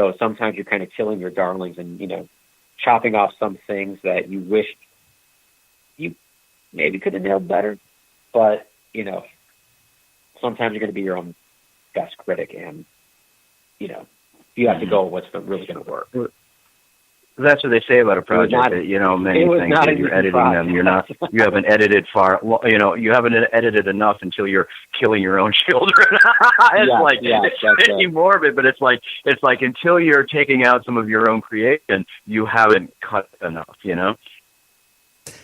So sometimes you're kind of killing your darlings and, chopping off some things that you wished you maybe could have nailed better. But, sometimes you're going to be your own best critic, and, you have to go with what's really going to work. That's what they say about a project. Many things that you're editing them. You haven't edited you haven't edited enough until you're killing your own children. It's morbid, but it's like until you're taking out some of your own creation, you haven't cut enough.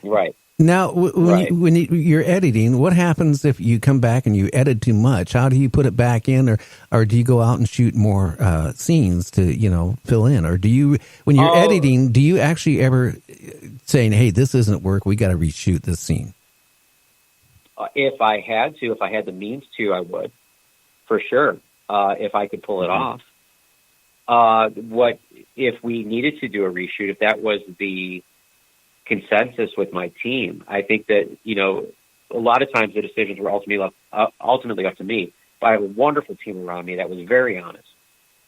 Right. Now, when you're editing, what happens if you come back and you edit too much? How do you put it back in, or do you go out and shoot more scenes to, fill in? Or do you, when you're editing, do you actually ever saying, hey, this isn't work, we got to reshoot this scene? If I had the means to, I would, for sure, if I could pull it off. What if we needed to do a reshoot, if that was the consensus with my team, I think that, a lot of times the decisions were ultimately up to me, but I have a wonderful team around me that was very honest.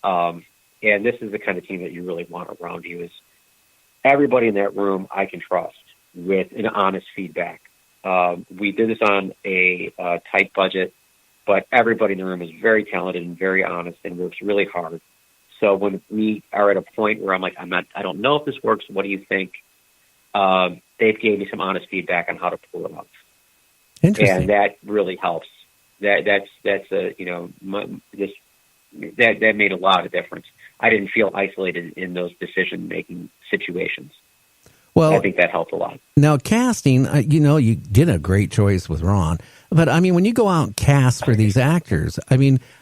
And this is the kind of team that you really want around you, is everybody in that room I can trust with an honest feedback. We did this on a tight budget, but everybody in the room is very talented and very honest and works really hard. So when we are at a point where I'm like, I don't know if this works, what do you think? They've gave me some honest feedback on how to pull it off. Interesting. And that really helps. That made a lot of difference. I didn't feel isolated in those decision-making situations. Well, I think that helped a lot. Now, casting, you did a great choice with Ron, but when you go out and cast for these actors,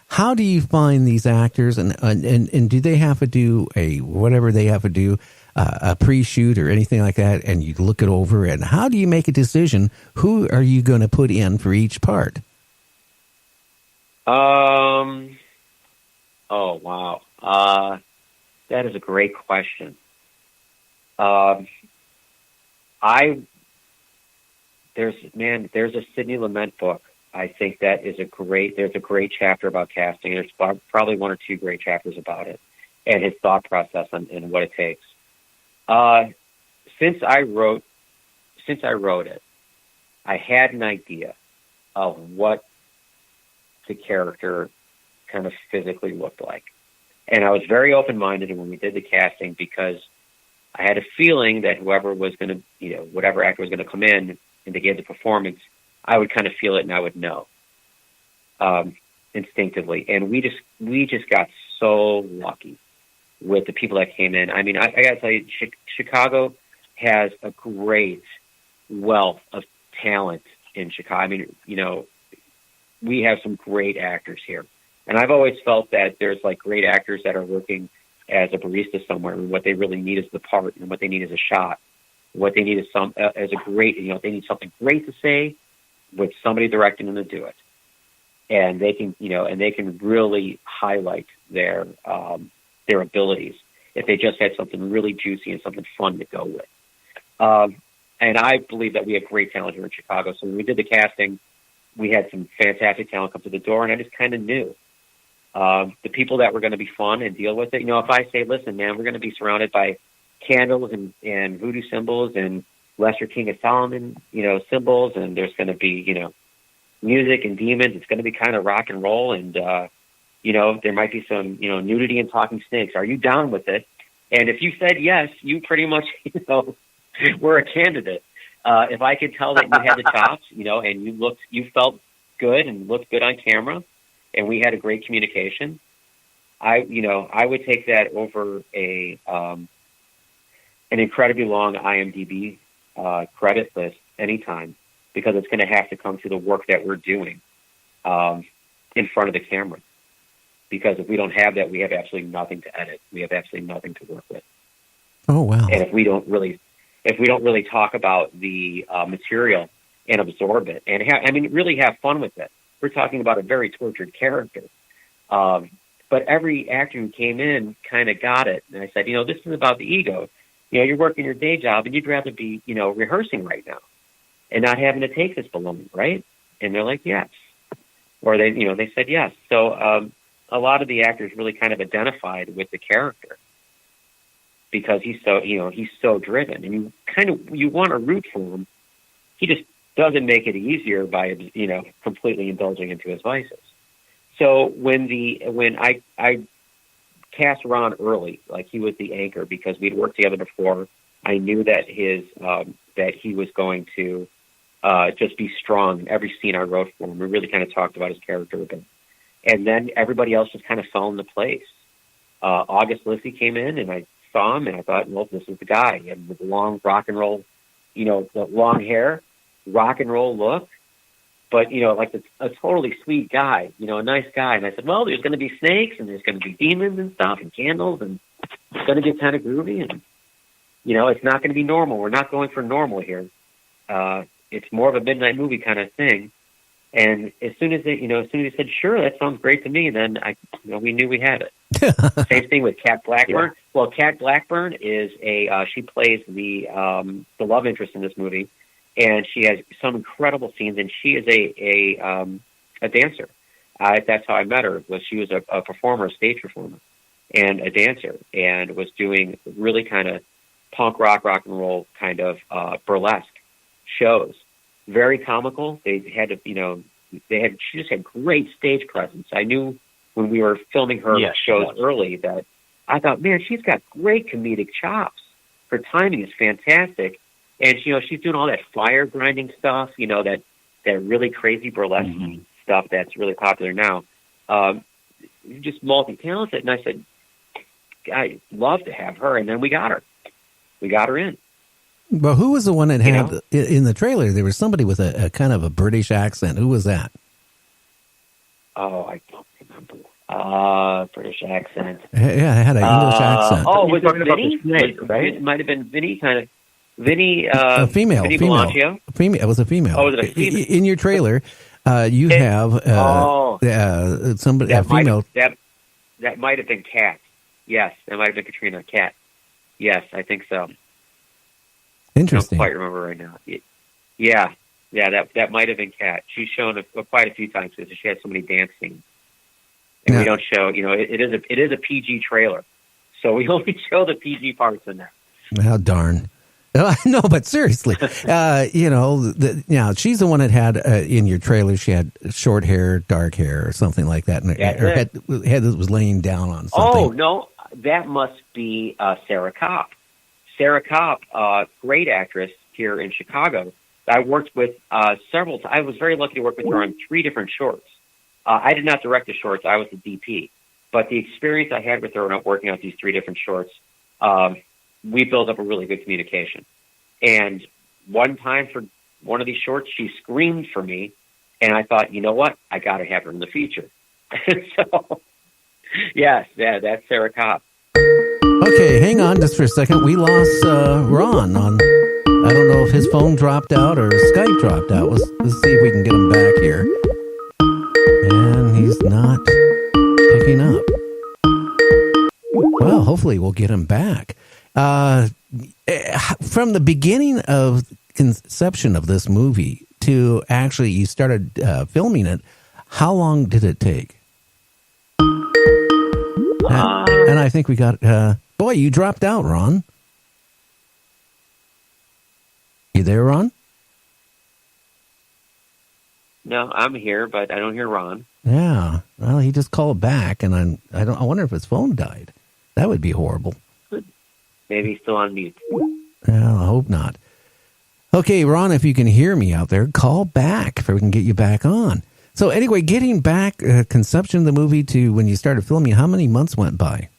how do you find these actors, and do they have to do whatever they have to do, a pre-shoot or anything like that, and you look it over, and how do you make a decision? Who are you going to put in for each part? Oh, wow. That is a great question. There's a Sidney Lumet book. I think there's a great chapter about casting. There's probably one or two great chapters about it and his thought process and what it takes. Since I wrote it, I had an idea of what the character kind of physically looked like. And I was very open-minded when we did the casting, because I had a feeling that whoever was going to, whatever actor was going to come in and they gave the performance, I would kind of feel it and I would know, instinctively. And we just got so lucky with the people that came in. I got to tell you, Chicago has a great wealth of talent in Chicago. We have some great actors here. And I've always felt that there's great actors that are working as a barista somewhere, and what they really need is the part, and what they need is a shot. What they need is they need something great to say with somebody directing them to do it. And they can really highlight their abilities if they just had something really juicy and something fun to go with. And I believe that we have great talent here in Chicago. So when we did the casting, we had some fantastic talent come to the door, and I just kind of knew the people that were going to be fun and deal with it. If I say, listen, man, we're going to be surrounded by candles and voodoo symbols and Lesser King of Solomon, symbols, and there's going to be, music and demons. It's going to be kind of rock and roll, and there might be some, nudity and talking snakes. Are you down with it? And if you said yes, you pretty much, were a candidate. If I could tell that you had the chops, and you felt good and looked good on camera, and we had a great communication, I would take that over an incredibly long IMDb credit list anytime, because it's going to have to come to the work that we're doing in front of the camera. Because if we don't have that, we have absolutely nothing to edit. We have absolutely nothing to work with. Oh, wow. And if we don't really talk about the material and absorb it and really have fun with it, we're talking about a very tortured character. But every actor who came in kind of got it. And I said, this is about the ego. You're working your day job and you'd rather be, rehearsing right now and not having to take this baloney, right? And they're like, yes. Or they said yes. So a lot of the actors really kind of identified with the character because he's so driven, and you want to root for him. He just doesn't make it easier by completely indulging into his vices. So when I cast Ron early, like he was the anchor because we'd worked together before, I knew that that he was going to just be strong in every scene I wrote for him. We really kind of talked about his character a bit. And then everybody else just kind of fell into place. August Lissy came in, and I saw him, and I thought, well, this is the guy. He had the long rock and roll, the long hair, rock and roll look, but, like a totally sweet guy, a nice guy. And I said, well, there's going to be snakes, and there's going to be demons and stuff, and candles, and it's going to get kind of groovy, and, it's not going to be normal. We're not going for normal here. It's more of a midnight movie kind of thing. And as soon as he said, sure, that sounds great to me, then we knew we had it. Same thing with Kat Blackburn. Yeah. Well, Kat Blackburn is she plays the love interest in this movie, and she has some incredible scenes, and she is a dancer. That's how I met her. She was a performer, a stage performer, and a dancer, and was doing really kind of punk rock and roll kind of burlesque shows. Very comical. They had to, she just had great stage presence. I knew when we were filming her shows early that I thought, man, she's got great comedic chops. Her timing is fantastic. And, she's doing all that fire grinding stuff, that really crazy burlesque stuff that's really popular now. Just multi-talented. And I said, I'd love to have her. And then we got her. We got her in. Well, who was the one that had in the trailer? There was somebody with a kind of a British accent. Who was that? Oh, I don't remember. British accent. Yeah, it had an English accent. Oh, was it Vinny? Right? It might have been Vinny, kind of. Vinny. A female. Vinny female. Bellagio? Female. It was a female. Oh, was it a female? In your trailer, you have somebody. A female. That might have been Kat. Yes, that might have been Katrina Kat. Yes, I think so. Interesting. I don't quite remember right now. Yeah, that might have been Kat. She's shown quite a few times because she has so many dance scenes, and we don't show. It is a PG trailer, so we only show the PG parts in there. How darn. No, but seriously, now she's the one that had in your trailer. She had short hair, dark hair, or something like that, and her head was laying down on something. Oh no, that must be Sarah Kopp. Sarah Kopp, great actress here in Chicago. I worked with several times. I was very lucky to work with her on 3 different shorts. I did not direct the shorts. I was the DP. But the experience I had with her when working on these 3 different shorts, we built up a really good communication. And one time for one of these shorts, she screamed for me, and I thought, you know what? I got to have her in the feature. So, yes, that's Sarah Kopp. Okay, hang on just for a second. We lost Ron on. I don't know if his phone dropped out or Skype dropped out. Let's see if we can get him back here. And he's not picking up. Well, hopefully we'll get him back. From the beginning of conception of this movie to actually you started filming it, how long did it take? And I think we got... boy, you dropped out, Ron. You there, Ron? No, I'm here, but I don't hear Ron. Yeah. Well, he just called back, and I wonder if his phone died. That would be horrible. Maybe he's still on mute. Well, I hope not. Okay, Ron, if you can hear me out there, call back if we can get you back on. So anyway, getting back conception of the movie to when you started filming, how many months went by?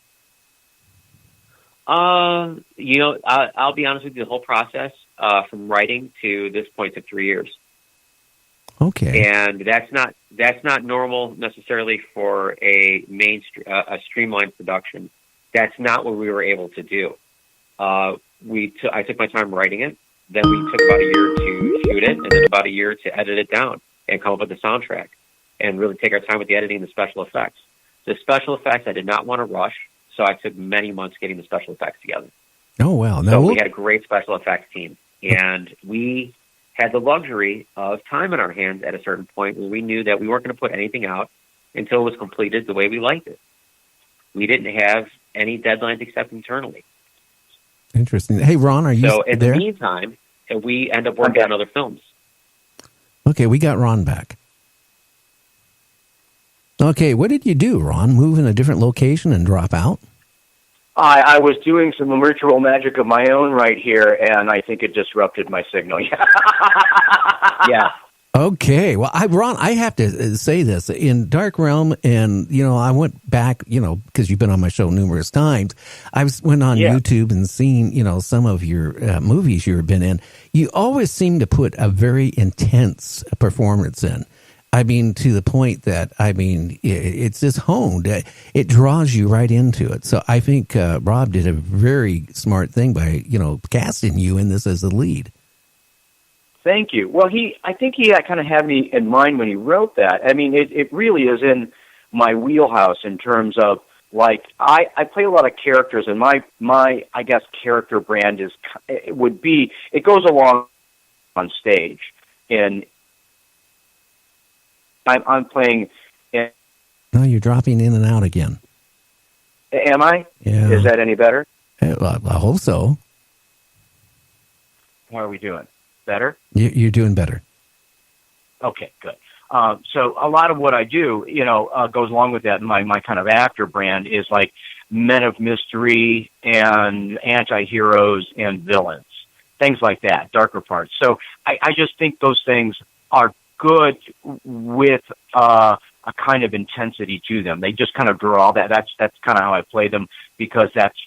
I'll be honest with you, the whole process from writing to this point took 3 years. Okay. And that's not normal necessarily for a streamlined production. That's not what we were able to do. I took my time writing it. Then we took about a year to shoot it, and then about a year to edit it down and come up with the soundtrack, and really take our time with the editing and the special effects. The special effects I did not want to rush, so I took many months getting the special effects together. Oh, wow. So we had a great special effects team, and we had the luxury of time in our hands at a certain point where we knew that we weren't going to put anything out until it was completed the way we liked it. We didn't have any deadlines except internally. Interesting. Hey, Ron, are you so in there? the meantime, we end up working on other films. Okay, we got Ron back. Okay, what did you do, Ron? Move in a different location and drop out? I was doing some ritual magic of my own right here, and I think it disrupted my signal. Yeah. Okay. Well, Ron, I have to say this. In Dark Relm, and, I went back, because you've been on my show numerous times. Went on YouTube and seen, some of your movies you've been in. You always seem to put a very intense performance in. I mean, to the point that, it's just honed. It draws you right into it. So I think Rob did a very smart thing by, casting you in this as the lead. Thank you. Well, I think he kind of had me in mind when he wrote that. I mean, it really is in my wheelhouse in terms of, like, I play a lot of characters, and my I guess character brand it goes along on stage, and I'm playing. No, you're dropping in and out again. Am I? Yeah. Is that any better? I hope so. How are we doing? Better? You're doing better. Okay, good. So a lot of what I do, goes along with that. My kind of actor brand is like men of mystery and anti-heroes and villains, things like that, darker parts. So I just think those things are good with a kind of intensity to them. They just kind of draw that. That's kind of how I play them, because that's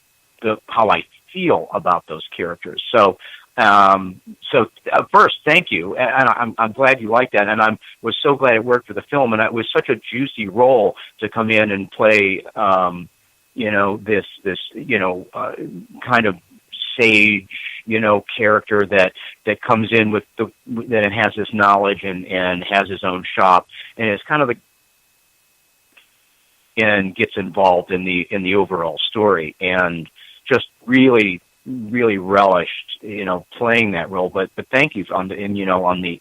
how I feel about those characters. So first, thank you, and I'm glad you liked that, and I was so glad it worked for the film, and it was such a juicy role to come in and play, this kind of sage, character that comes in with that has this knowledge and has his own shop, and it's kind of and gets involved in the overall story, and just really relished, playing that role. But thank you on the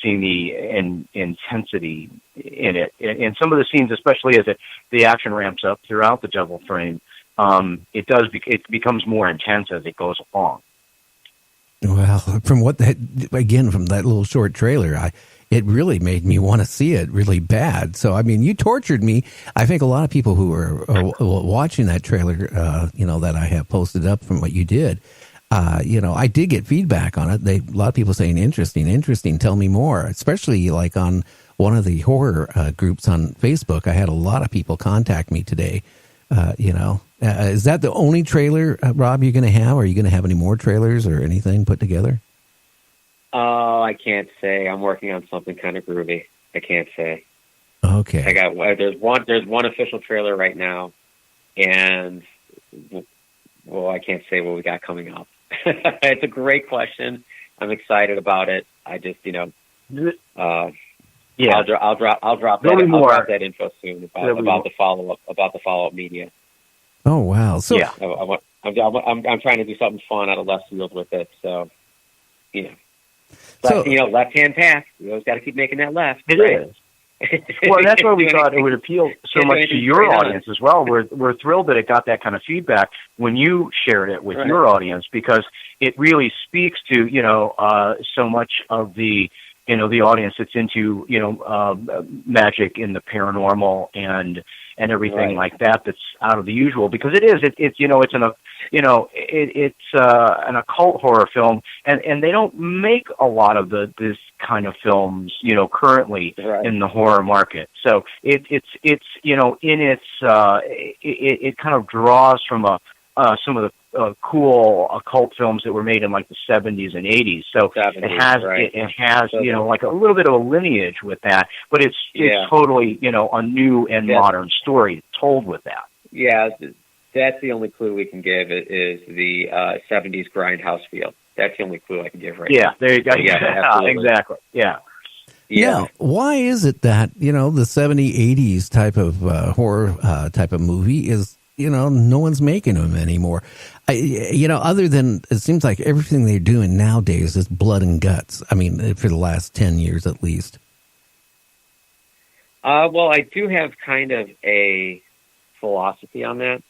seeing the intensity in it. In some of the scenes, especially as the action ramps up throughout the Devil Frame, it becomes more intense as it goes along. Well, from that little short trailer, it really made me want to see it really bad. So, you tortured me. I think a lot of people who are watching that trailer, that I have posted up from what you did, I did get feedback on it. A lot of people saying, interesting, tell me more, especially like on one of the horror groups on Facebook. I had a lot of people contact me today. Is that the only trailer, Rob, you're going to have? Are you going to have any more trailers or anything put together? Oh, I can't say. I'm working on something kind of groovy. I can't say. Okay. There's one official trailer right now, and I can't say what we got coming up. It's a great question. I'm excited about it. I just, I'll drop that info soon about the follow-up media. Oh wow! So yeah, I'm trying to do something fun out of left field with it. So, left-hand path. You always got to keep making that left. It is. Well, that's why we thought it would appeal so much to your audience as well. We're thrilled that it got that kind of feedback when you shared it with your audience, because it really speaks to so much of the audience that's into magic in the paranormal and everything like that that's out of the usual, because it's an occult horror film, and they don't make a lot of this kind of films currently in the horror market. So it kind of draws from some of the cool occult films that were made in like the 70s and 80s. So it has like a little bit of a lineage with that, but it's totally a new and modern story told with that. Yeah, that's the only clue we can give is the 70s grindhouse feel. That's the only clue I can give right now. Yeah, there you go. Yeah, exactly. Yeah. Yeah. Why is it that, the 70s, 80s type of horror type of movie is, no one's making them anymore? Other than it seems like everything they're doing nowadays is blood and guts. For the last 10 years at least. Well, I do have kind of a philosophy on that.